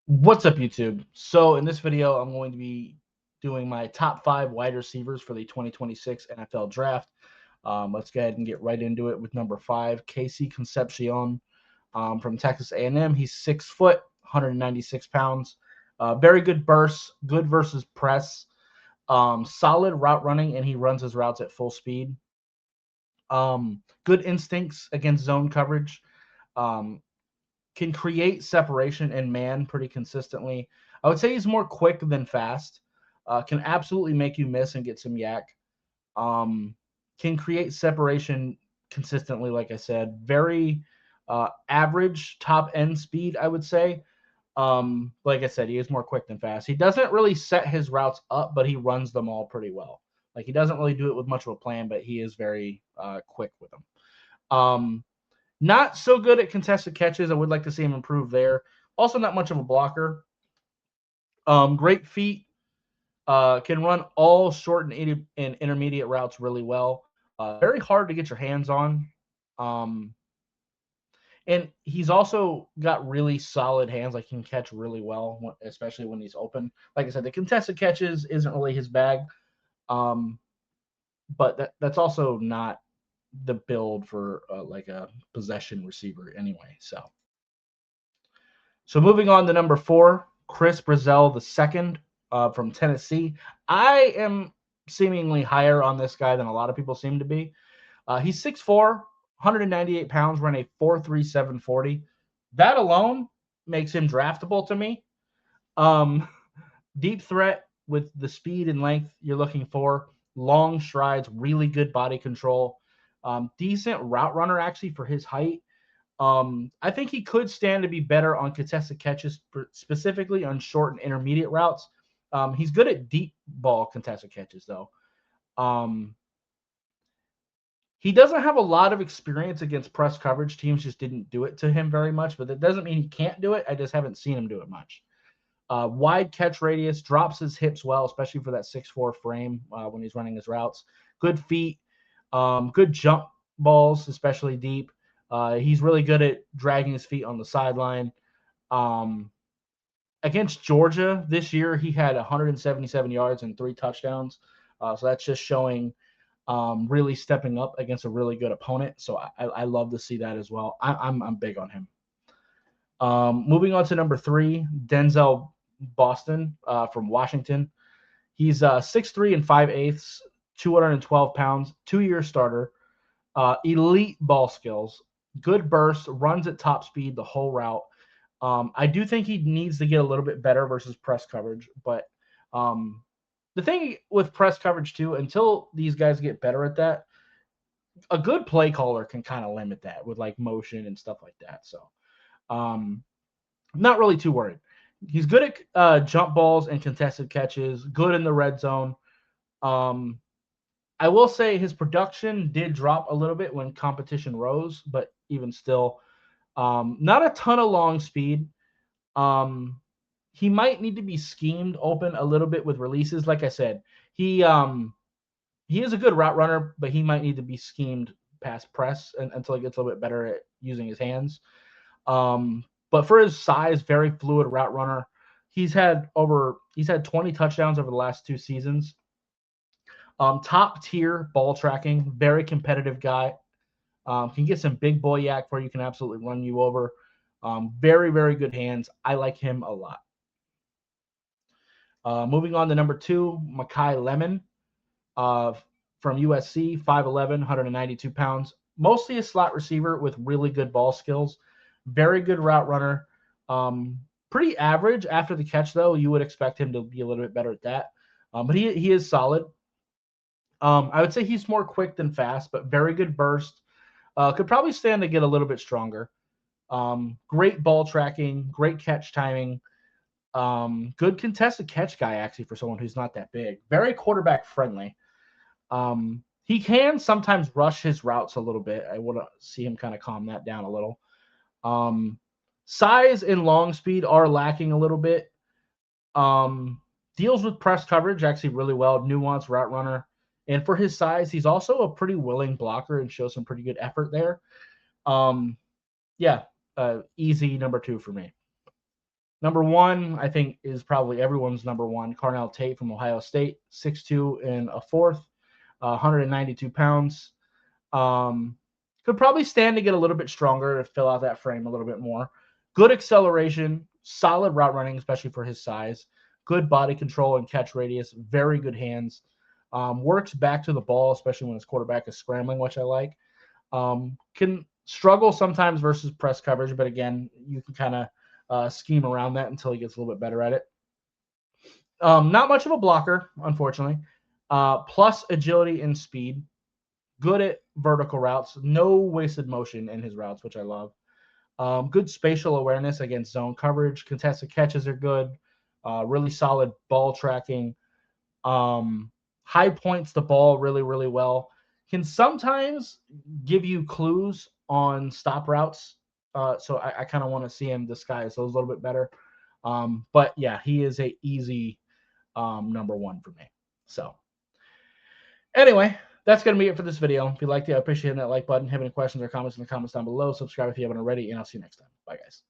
What's up, YouTube? So in this video, I'm going to be doing my top 5 wide receivers for the 2026 NFL Draft. Let's go ahead and get right into it with number 5, Casey Concepcion from Texas A&M. He's 6 foot, 196 pounds. Very good burst, good versus press, solid route running, and he runs his routes at full speed. Good instincts against zone coverage. Um, can create separation in man pretty consistently. I would say he's more quick than fast. Can absolutely make you miss and get some yak. Can create separation consistently, like I said. Very average top end speed, I would say. Like I said, he is more quick than fast. He doesn't really set his routes up, but he runs them all pretty well. Like he doesn't really do it with much of a plan, but he is very quick with them. Um, Not so good at contested catches. I would like to see him improve there. Also, not much of a blocker. Great feet. Can run all short and intermediate routes really well. Very hard to get your hands on. Um, and he's also got really solid hands. Like he can catch really well, especially when he's open. Like I said, the contested catches isn't really his bag. Um, but that's also not the build for like a possession receiver anyway. So moving on to number 4, Chris Brazzell the second from Tennessee. I am seemingly higher on this guy than a lot of people seem to be. He's 6'4", 198 pounds, running a 4.37 40. That alone makes him draftable to me. Um, Deep threat with the speed and length you're looking for. Long strides, really good body control. Decent route runner actually for his height. I think he could stand to be better on contested catches, specifically on short and intermediate routes. He's good at deep ball contested catches, though. Um, he doesn't have a lot of experience against press coverage. Teams just didn't do it to him very much, but that doesn't mean he can't do it. I just haven't seen him do it much. Wide catch radius, drops his hips well, especially for that 6'4" frame when he's running his routes. Good feet, good jump balls, especially deep. He's really good at dragging his feet on the sideline. Um, Against Georgia this year, he had 177 yards and 3 touchdowns. So that's just showing really stepping up against a really good opponent. So I love to see that as well. I'm big on him. Moving on to number 3, Denzel Boston from Washington. He's 6'3" and 5/8, 212 pounds, 2-year starter. Elite ball skills, good burst, runs at top speed the whole route. I do think he needs to get a little bit better versus press coverage, but the thing with press coverage too, until these guys get better at that, a good play caller can kind of limit that with like motion and stuff like that. So um, not really too worried. He's good at jump balls and contested catches, good in the red zone. Um, I will say his production did drop a little bit when competition rose, but even still, not a ton of long speed. Um, he might need to be schemed open a little bit with releases. Like I said, he is a good route runner, but he might need to be schemed past press until he gets a little bit better at using his hands. But for his size, very fluid route runner. He's had 20 touchdowns over the last 2 seasons. Top tier ball tracking, very competitive guy. Can get some big boy yak where you can absolutely run you over. Very, very good hands. I like him a lot. Moving on to number 2, Makai Lemon uh, from USC, 5'11", 192 pounds. Mostly a slot receiver with really good ball skills. Very good route runner. Pretty average after the catch, though. You would expect him to be a little bit better at that. But he is solid. I would say he's more quick than fast, but very good burst. Could probably stand to get a little bit stronger. Great ball tracking, great catch timing. Good contested catch guy, actually, for someone who's not that big. Very quarterback friendly. He can sometimes rush his routes a little bit. I want to see him kind of calm that down a little. Um, Size and long speed are lacking a little bit. Deals with press coverage actually really well. Nuanced route runner. And for his size, he's also a pretty willing blocker and shows some pretty good effort there. Um, yeah, easy number 2 for me. Number one, I think, is probably everyone's number one. Carnell Tate from Ohio State, 6'2" and a fourth, 192 pounds. Could probably stand to get a little bit stronger to fill out that frame a little bit more. Good acceleration, solid route running, especially for his size. Good body control and catch radius. Very good hands. Works back to the ball, especially when his quarterback is scrambling, which I like. Can struggle sometimes versus press coverage, but again, you can kind of scheme around that until he gets a little bit better at it. Not much of a blocker, unfortunately. Plus agility and speed. Good at vertical routes. No wasted motion in his routes, which I love. Good spatial awareness against zone coverage. Contested catches are good. Really solid ball tracking. High points the ball really, really well. Can sometimes give you clues on stop routes. So I kind of want to see him disguise those a little bit better. But yeah, he is a easy number one for me. So anyway, that's going to be it for this video. If you liked it, I appreciate that like button. Have any questions or comments in the comments down below. Subscribe if you haven't already, and I'll see you next time. Bye, guys.